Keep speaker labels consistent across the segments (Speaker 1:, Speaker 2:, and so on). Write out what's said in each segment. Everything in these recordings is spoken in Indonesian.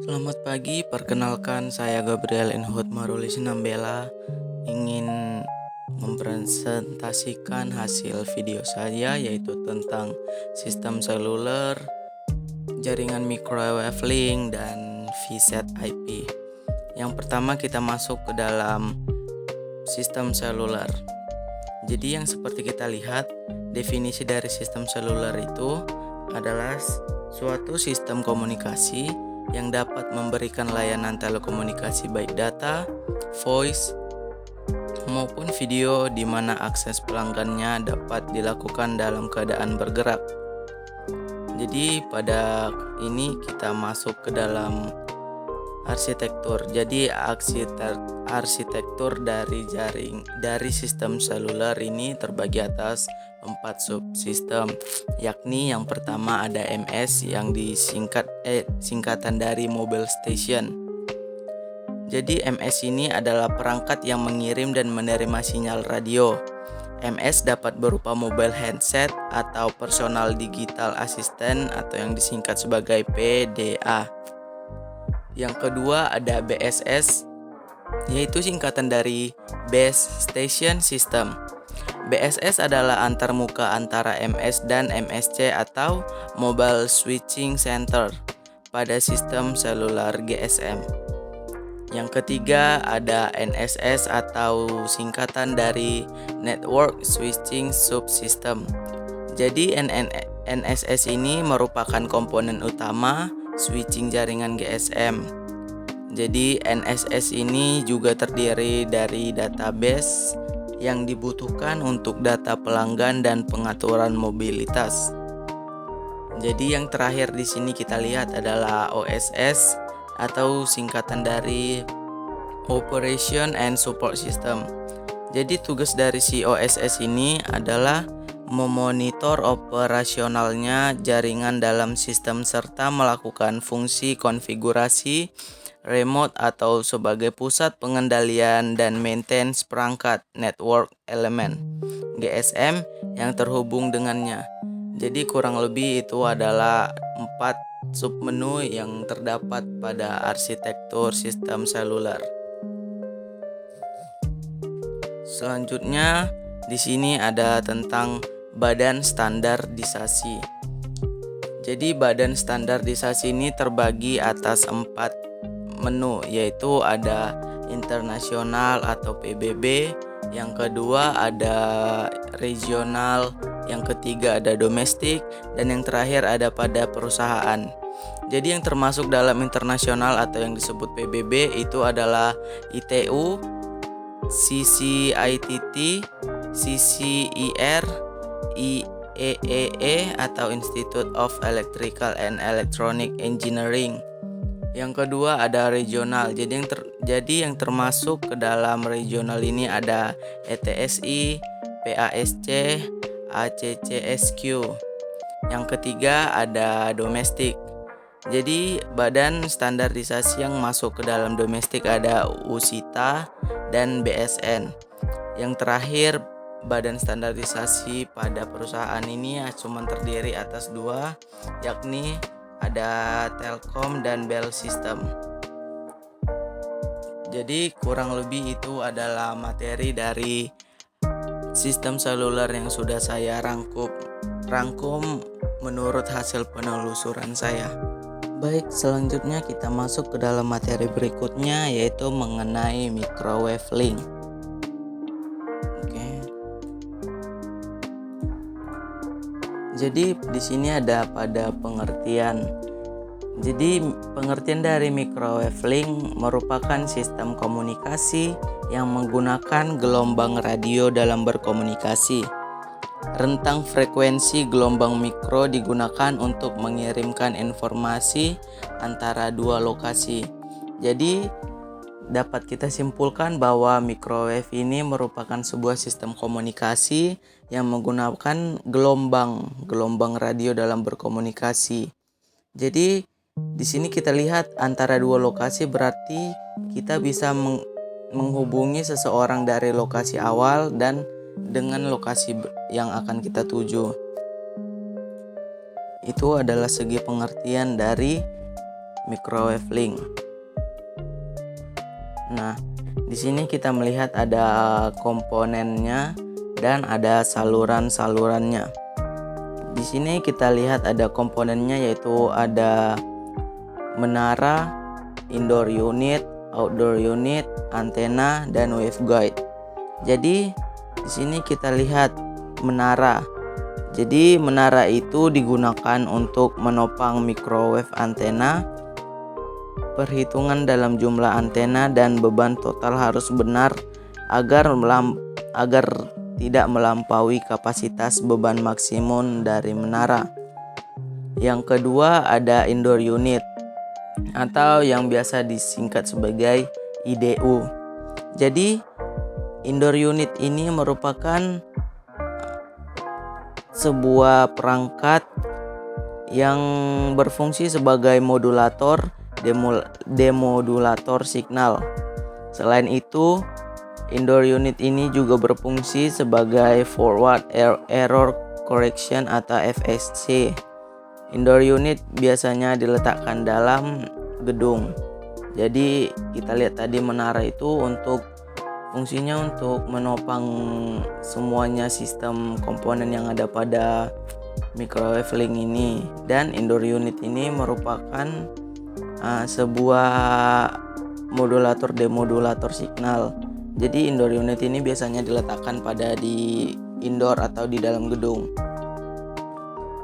Speaker 1: Selamat pagi, perkenalkan saya Gabriel Enhut Maruli Sinambela ingin mempresentasikan hasil video saya yaitu tentang sistem seluler, jaringan microwave link, dan VSAT IP. Yang pertama kita masuk ke dalam sistem seluler. Jadi yang seperti kita lihat, definisi dari sistem seluler itu adalah suatu sistem komunikasi yang dapat memberikan layanan telekomunikasi baik data, voice, maupun video di mana akses pelanggannya dapat dilakukan dalam keadaan bergerak. Jadi pada ini kita masuk ke dalam arsitektur. Jadi arsitektur dari sistem seluler ini terbagi atas 4 subsistem, yakni yang pertama ada MS yang singkatan dari Mobile Station. Jadi MS ini adalah perangkat yang mengirim dan menerima sinyal radio. MS dapat berupa mobile handset atau personal digital assistant atau yang disingkat sebagai PDA. Yang kedua ada BSS, yaitu singkatan dari Base Station System. BSS adalah antarmuka antara MS dan MSC atau Mobile Switching Center pada sistem seluler GSM. Yang ketiga ada NSS atau singkatan dari Network Switching Subsystem. Jadi NSS ini merupakan komponen utama switching jaringan GSM. Jadi NSS ini juga terdiri dari database yang dibutuhkan untuk data pelanggan dan pengaturan mobilitas. Jadi yang terakhir di sini kita lihat adalah OSS atau singkatan dari Operation and Support System. Jadi tugas dari si OSS ini adalah memonitor operasionalnya jaringan dalam sistem serta melakukan fungsi konfigurasi remote atau sebagai pusat pengendalian dan maintenance perangkat network element GSM yang terhubung dengannya. Jadi kurang lebih itu adalah 4 submenu yang terdapat pada arsitektur sistem seluler. Selanjutnya di sini ada tentang badan standarisasi. Jadi badan standarisasi ini terbagi atas 4 menu, yaitu ada internasional atau PBB, yang kedua ada regional, yang ketiga ada domestik, dan yang terakhir ada pada perusahaan. Jadi yang termasuk dalam internasional atau yang disebut PBB itu adalah ITU, CCITT, CCIR, IEEE atau Institute of Electrical and Electronic Engineering. Yang kedua ada regional. Jadi yang termasuk ke dalam regional ini ada ETSI, PASC, ACCSQ. Yang ketiga ada domestik. Jadi badan standarisasi yang masuk ke dalam domestik ada USITA dan BSN. Yang terakhir badan standarisasi pada perusahaan ini cuma terdiri atas 2, yakni ada Telkom dan Bell System. Jadi kurang lebih itu adalah materi dari sistem seluler yang sudah saya rangkum menurut hasil penelusuran saya. Baik, selanjutnya kita masuk ke dalam materi berikutnya, yaitu mengenai microwave link. Jadi di sini ada pada pengertian. Jadi pengertian dari microwave link merupakan sistem komunikasi yang menggunakan gelombang radio dalam berkomunikasi. Rentang frekuensi gelombang mikro digunakan untuk mengirimkan informasi antara 2 lokasi. Jadi dapat kita simpulkan bahwa microwave ini merupakan sebuah sistem komunikasi yang menggunakan gelombang radio dalam berkomunikasi. Jadi di sini kita lihat antara 2 lokasi, berarti kita bisa menghubungi seseorang dari lokasi awal dan dengan lokasi yang akan kita tuju. Itu adalah segi pengertian dari microwave link. Nah, di sini kita melihat ada komponennya dan ada saluran-salurannya. Di sini kita lihat ada komponennya, yaitu ada menara, indoor unit, outdoor unit, antena, dan waveguide. Jadi di sini kita lihat menara. Jadi menara itu digunakan untuk menopang microwave antena. Perhitungan dalam jumlah antena dan beban total harus benar agar tidak melampaui kapasitas beban maksimum dari menara. Yang kedua ada indoor unit atau yang biasa disingkat sebagai IDU. Jadi indoor unit ini merupakan sebuah perangkat yang berfungsi sebagai modulator demodulator signal. Selain itu, indoor unit ini juga berfungsi sebagai forward error correction atau FSC. Indoor unit biasanya diletakkan dalam gedung. Jadi kita lihat tadi menara itu fungsinya untuk menopang semuanya sistem komponen yang ada pada microwave link ini. Dan indoor unit ini merupakan sebuah modulator demodulator signal. Jadi indoor unit ini biasanya diletakkan di indoor atau di dalam gedung.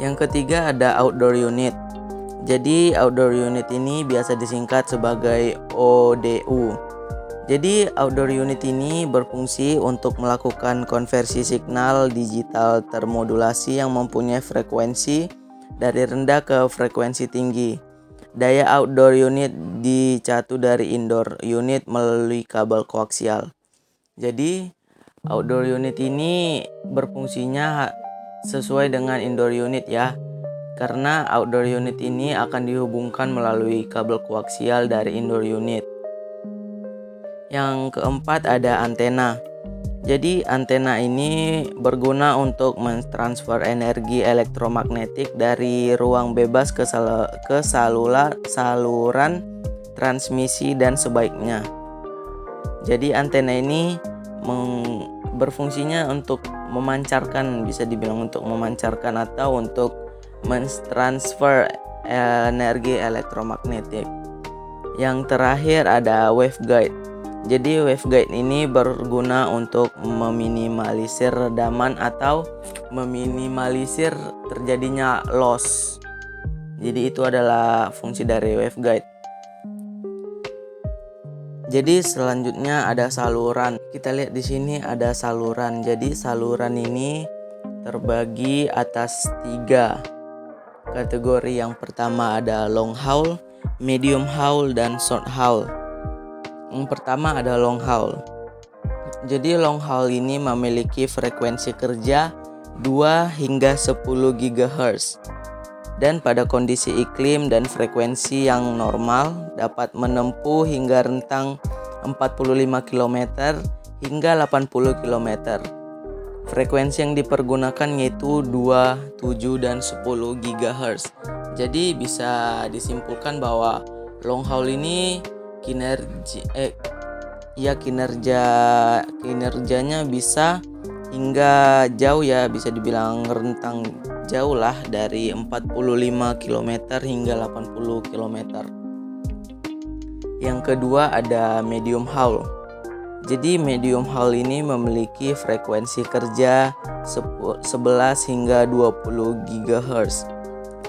Speaker 1: Yang ketiga ada outdoor unit. Jadi outdoor unit ini biasa disingkat sebagai ODU. Jadi outdoor unit ini berfungsi untuk melakukan konversi signal digital termodulasi yang mempunyai frekuensi dari rendah ke frekuensi tinggi. Daya outdoor unit dicatu dari indoor unit melalui kabel koaksial. Jadi outdoor unit ini berfungsinya sesuai dengan indoor unit ya. Karena outdoor unit ini akan dihubungkan melalui kabel koaksial dari indoor unit. Yang keempat ada antena. Jadi antena ini berguna untuk mentransfer energi elektromagnetik dari ruang bebas ke saluran transmisi dan sebaliknya. Jadi antena ini berfungsinya untuk memancarkan, bisa dibilang untuk memancarkan atau untuk mentransfer energi elektromagnetik. Yang terakhir ada waveguide. Jadi waveguide ini berguna untuk meminimalisir redaman atau meminimalisir terjadinya loss. Jadi itu adalah fungsi dari waveguide. Jadi selanjutnya ada saluran. Kita lihat di sini ada saluran. Jadi saluran ini terbagi atas 3 kategori. Yang pertama ada long haul, medium haul, dan short haul. Yang pertama ada long haul. Jadi long haul ini memiliki frekuensi kerja 2 hingga 10 GHz. Dan pada kondisi iklim dan frekuensi yang normal dapat menempuh hingga rentang 45 km hingga 80 km. Frekuensi yang dipergunakan yaitu 2, 7, dan 10 GHz. Jadi bisa disimpulkan bahwa long haul ini kinerjanya bisa hingga jauh ya, bisa dibilang rentang jauh lah, dari 45 km hingga 80 km. Yang kedua ada medium haul. Jadi medium haul ini memiliki frekuensi kerja 11 hingga 20 GHz.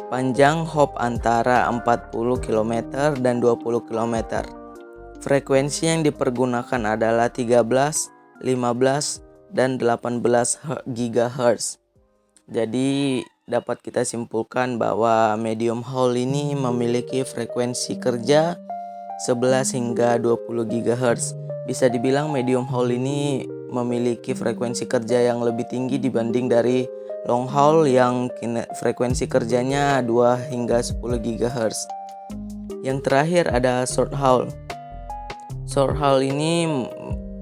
Speaker 1: Panjang hop antara 40 km dan 20 km. Frekuensi yang dipergunakan adalah 13, 15, dan 18 GHz. Jadi dapat kita simpulkan bahwa medium haul ini memiliki frekuensi kerja 11 hingga 20 GHz. Bisa dibilang medium haul ini memiliki frekuensi kerja yang lebih tinggi dibanding dari long haul yang frekuensi kerjanya 2 hingga 10 GHz. Yang terakhir ada short haul. Short haul ini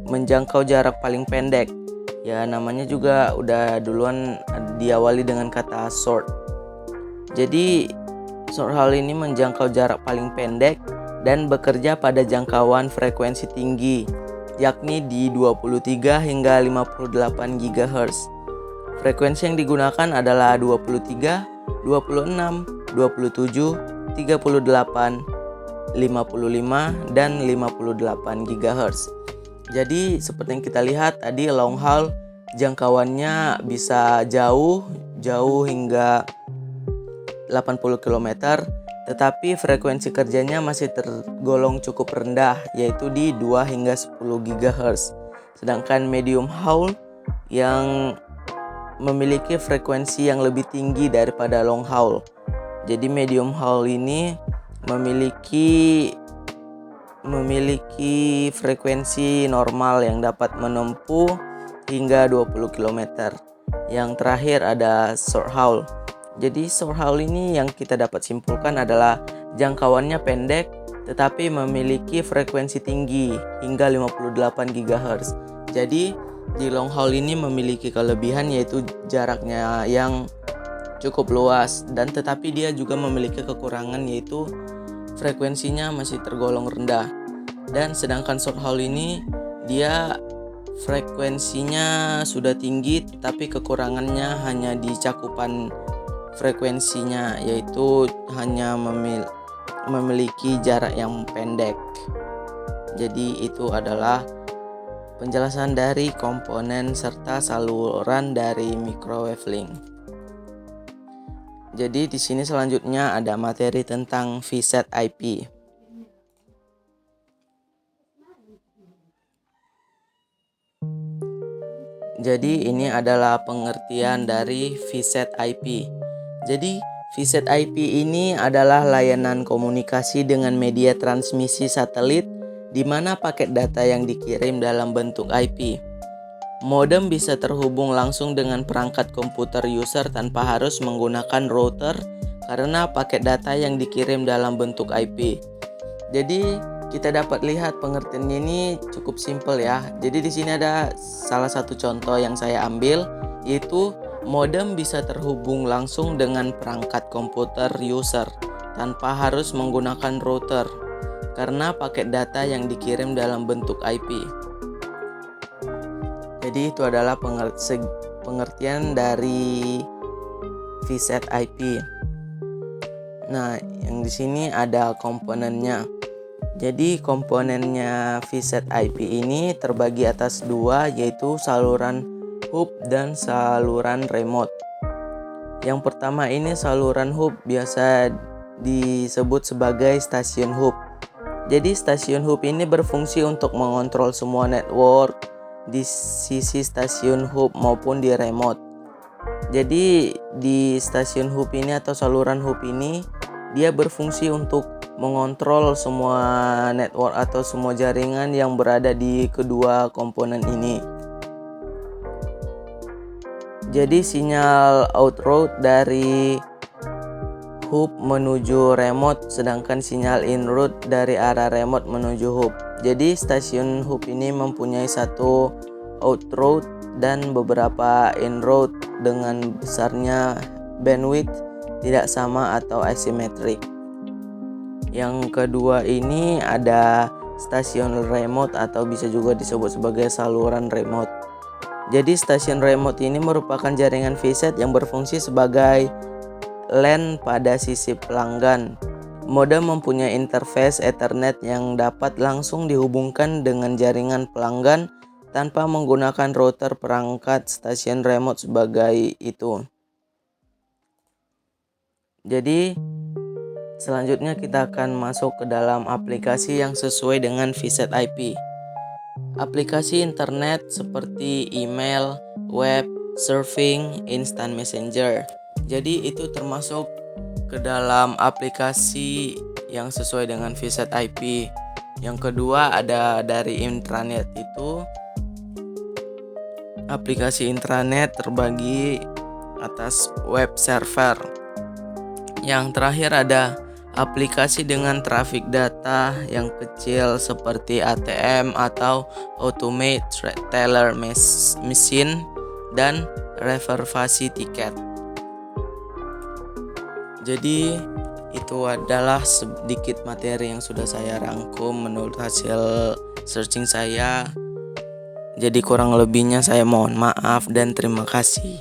Speaker 1: menjangkau jarak paling pendek. Ya, namanya juga udah duluan diawali dengan kata short. Jadi Short haul ini menjangkau jarak paling pendek dan bekerja pada jangkauan frekuensi tinggi, yakni di 23 hingga 58 GHz. Frekuensi yang digunakan adalah 23, 26, 27, 38, 55, dan 58 GHz. Jadi seperti yang kita lihat tadi, long haul jangkauannya bisa jauh hingga 80 km, tetapi frekuensi kerjanya masih tergolong cukup rendah, yaitu di 2 hingga 10 GHz. Sedangkan medium haul yang memiliki frekuensi yang lebih tinggi daripada long haul. Jadi medium haul ini memiliki frekuensi normal yang dapat menempuh hingga 20 km. Yang terakhir ada short haul. Jadi short haul ini yang kita dapat simpulkan adalah jangkauannya pendek tetapi memiliki frekuensi tinggi hingga 58 GHz. Jadi di long haul ini memiliki kelebihan yaitu jaraknya yang cukup luas, dan tetapi dia juga memiliki kekurangan yaitu frekuensinya masih tergolong rendah. Dan sedangkan short haul ini dia frekuensinya sudah tinggi tetapi kekurangannya hanya di cakupan frekuensinya, yaitu hanya memiliki jarak yang pendek. Jadi itu adalah penjelasan dari komponen serta saluran dari microwave link. Jadi di sini selanjutnya ada materi tentang VSAT IP. Jadi ini adalah pengertian dari VSAT IP. Jadi VSAT IP ini adalah layanan komunikasi dengan media transmisi satelit di mana paket data yang dikirim dalam bentuk IP. Modem bisa terhubung langsung dengan perangkat komputer user tanpa harus menggunakan router karena paket data yang dikirim dalam bentuk IP. Jadi kita dapat lihat pengertiannya ini cukup simpel ya. Jadi di sini ada salah satu contoh yang saya ambil, yaitu modem bisa terhubung langsung dengan perangkat komputer user tanpa harus menggunakan router karena paket data yang dikirim dalam bentuk IP. Jadi itu adalah pengertian dari VSAT IP. Nah, yang di sini ada komponennya. Jadi komponennya VSAT IP ini terbagi atas dua, yaitu saluran hub dan saluran remote. Yang pertama ini saluran hub, biasa disebut sebagai stasiun hub. Jadi stasiun hub ini berfungsi untuk mengontrol semua network di sisi stasiun hub maupun di remote. Jadi di stasiun hub ini atau saluran hub ini dia berfungsi untuk mengontrol semua network atau semua jaringan yang berada di kedua komponen ini. Jadi sinyal outroute dari hub menuju remote, sedangkan sinyal inroute dari arah remote menuju hub. Jadi stasiun hub ini mempunyai satu outroute dan beberapa inroute dengan besarnya bandwidth tidak sama atau asimetrik. Yang kedua ini ada stasiun remote atau bisa juga disebut sebagai saluran remote. Jadi stasiun remote ini merupakan jaringan VSAT yang berfungsi sebagai LAN pada sisi pelanggan. Modem mempunyai interface Ethernet yang dapat langsung dihubungkan dengan jaringan pelanggan tanpa menggunakan router perangkat stasiun remote sebagai itu. Jadi selanjutnya kita akan masuk ke dalam aplikasi yang sesuai dengan VSAT IP. Aplikasi internet seperti email, web, surfing, instant messenger. Jadi itu termasuk ke dalam aplikasi yang sesuai dengan VSAT IP. Yang kedua ada dari intranet, itu aplikasi intranet terbagi atas web server. Yang terakhir ada aplikasi dengan trafik data yang kecil seperti ATM atau Automate Teller Machine dan reservasi tiket. Jadi Itu adalah sedikit materi yang sudah saya rangkum menurut hasil searching saya. Jadi kurang lebihnya saya mohon maaf dan terima kasih.